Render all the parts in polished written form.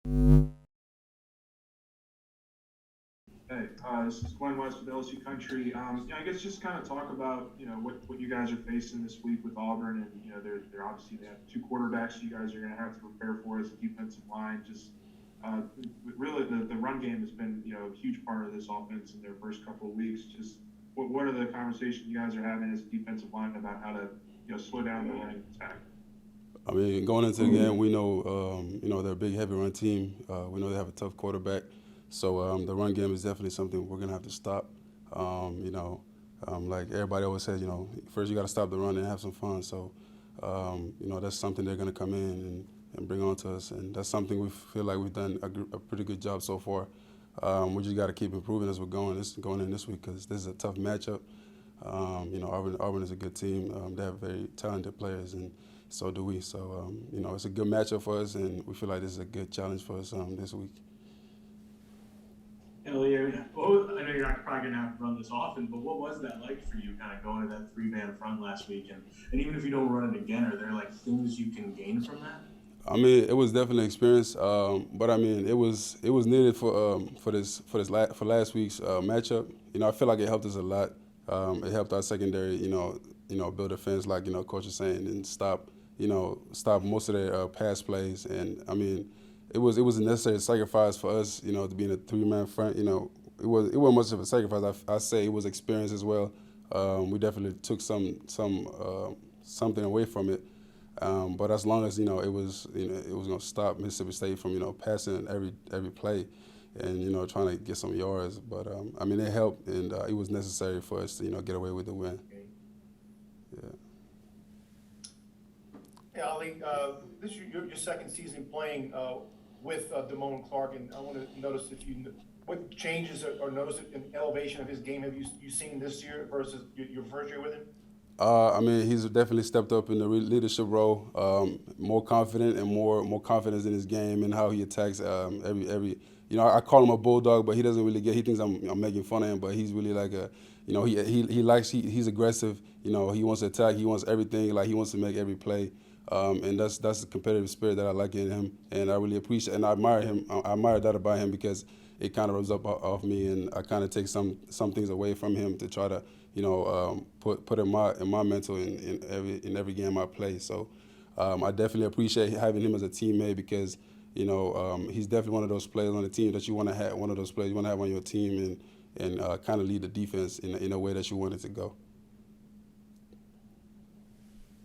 Hey, this is Glenn West with LSU Country. I guess just kind of talk about what you guys are facing this week with Auburn, and they're obviously they have two quarterbacks you guys are going to have to prepare for as a defensive line. Just uh, really the run game has been a huge part of this offense in their first couple of weeks. Just what are the conversations you guys are having as a defensive line about how to slow down the running attack? I mean, going into the game, we know they're a big, heavy run team. We know they have a tough quarterback, so the run game is definitely something we're gonna have to stop. Like everybody always says, first you got to stop the run and have some fun. So, that's something they're gonna come in and bring on to us, and that's something we feel like we've done a pretty good job so far. We just got to keep improving as we're going in this week because this is a tough matchup. Auburn is a good team. They have very talented players, and so do we. So, it's a good matchup for us, and we feel like this is a good challenge for us this week. Elliot, I know you're not probably gonna have to run this often, but what was that like for you, kind of going to that three-man front last week? And even if you don't run it again, are there like things you can gain from that? I mean, it was definitely an experience, but I mean, it was needed for last week's matchup. I feel like it helped us a lot. It helped our secondary, build defense, like coach was saying, and stop most of their pass plays. And I mean, it was a necessary sacrifice for us, to be in a three-man front. It wasn't much of a sacrifice. I say it was experience as well. We definitely took something away from it. But as long as it was going to stop Mississippi State from passing every play, and trying to get some yards. But I mean it helped, and it was necessary for us to get away with the win. Yeah. Yeah, Ali, this is your second season playing with Damone Clark, and I want to notice what changes or notice in elevation of his game have you seen this year versus your first year with him? I mean, he's definitely stepped up in the leadership role, more confident and more confidence in his game and how he attacks every. I call him a bulldog, but he doesn't really get. He thinks I'm making fun of him, but he's really like a. He's aggressive. He wants to attack. He wants everything. Like he wants to make every play, and that's the competitive spirit that I like in him, and I really appreciate and I admire him. I admire that about him because it kind of rubs up off me, and I kind of take some things away from him to try to put in my mental in every game I play. So I definitely appreciate having him as a teammate because he's definitely one of those players on the team that you want to have. One of those players you want to have on your team and kind of lead the defense in a way that you want it to go.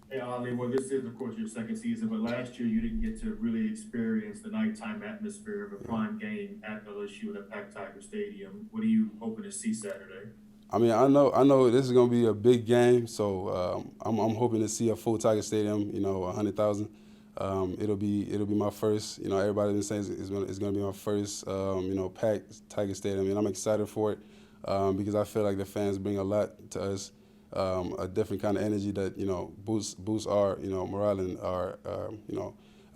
Hey, Ali, well, this is, of course, your second season, but last year you didn't get to really experience the nighttime atmosphere of a prime game at LSU at a packed Tiger Stadium. What are you hoping to see Saturday? I mean, I know this is gonna be a big game, so I'm hoping to see a full Tiger Stadium. 100,000. It'll be my first. Everybody been saying it's gonna be my first. Packed Tiger Stadium, and I'm excited for it because I feel like the fans bring a lot to us. A different kind of energy that boosts our morale and our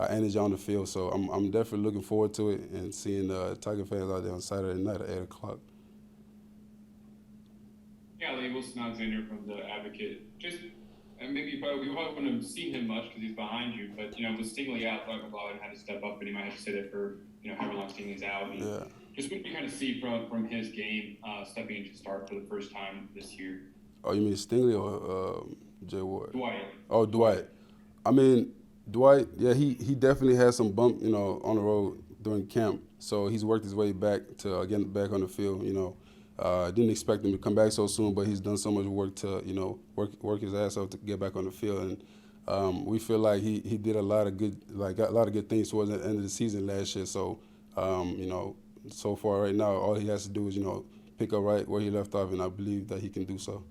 energy on the field. So I'm definitely looking forward to it and seeing Tiger fans out there on Saturday night at 8 o'clock. Yeah, like Wilson Alexander from the Advocate. Just and maybe you probably wouldn't have seen him much because he's behind you, but with Stingley out, Doug McClellan had to step up, and he might have to say that for however long Stingley's out. And Yeah. just what do you kind of see from his game stepping into start for the first time this year? Oh, you mean Stingley or Jay Ward? Dwight. Oh, Dwight. Dwight. I mean, Dwight. Yeah, he definitely had some bump, on the road during camp. So he's worked his way back to getting back on the field. Didn't expect him to come back so soon, but he's done so much work to, work his ass off to get back on the field. And we feel like he did a lot of good, like got a lot of good things towards the end of the season last year. So, so far right now, all he has to do is, pick up right where he left off, and I believe that he can do so.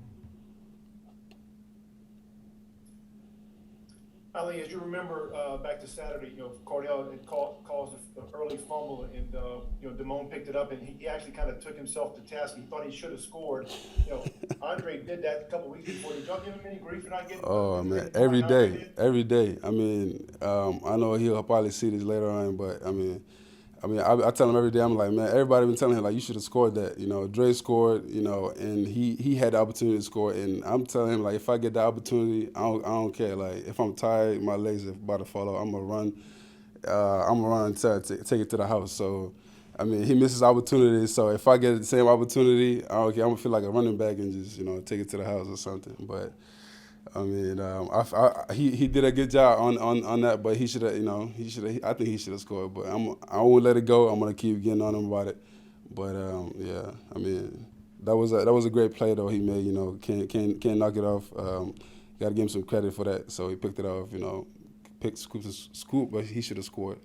Ali, as you remember back to Saturday, Cordell had caused an early fumble, and Damone picked it up, and he actually kind of took himself to task. He thought he should have scored. Andre did that a couple weeks before. Did y'all give him any grief for not getting? Oh man, getting every how Andre day, did? every day. I mean, I know he'll probably see this later on, but I tell him every day. I'm like, man, everybody been telling him like you should have scored that. Dre scored, and he had the opportunity to score, and I'm telling him like if I get the opportunity, I don't care. Like if I'm tired, my legs are about to fall off, I'm gonna run. I'm gonna run and take it to the house. So, I mean, he misses opportunities. So if I get the same opportunity, I'm gonna feel like a running back and just take it to the house or something. But I mean, he did a good job on that, but he should have, I think he should have scored. But I won't let it go. I'm gonna keep getting on him about it. But yeah, I mean, that was a great play though he made. Can't knock it off. Got to give him some credit for that. So he picked it off. Scoop, but he should have scored.